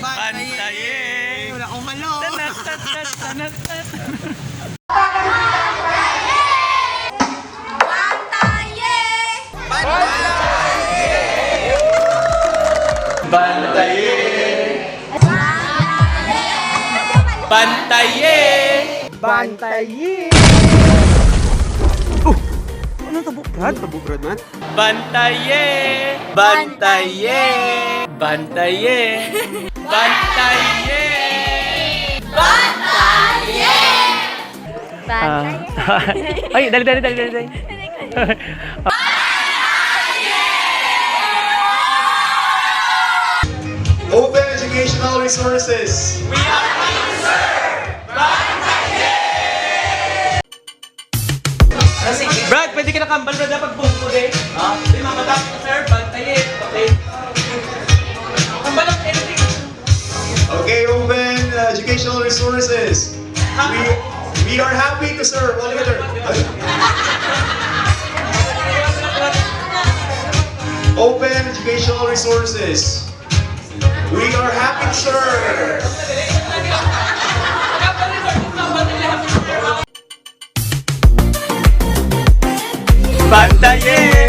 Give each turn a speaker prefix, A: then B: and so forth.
A: Bantaye!
B: Wala akong malo.
A: Bantaye! Bantaye!
B: Bantaye! Anong tabukrad? Tabukrad man?
A: Bantaye! Bantaye! Bantaye! Bantaye!
C: Ay, dali.
D: Open educational resources.
A: We are here to serve! Bantaye! Brad, pwede ka nakambal na dapat bungko eh. Ha? Hindi, mamatap ka sir, bantaye. Okay. Kambal ang anything.
D: Okay, open educational resources. We are happy to serve. All together. Open educational resources. We are happy to serve.
A: Bantaye!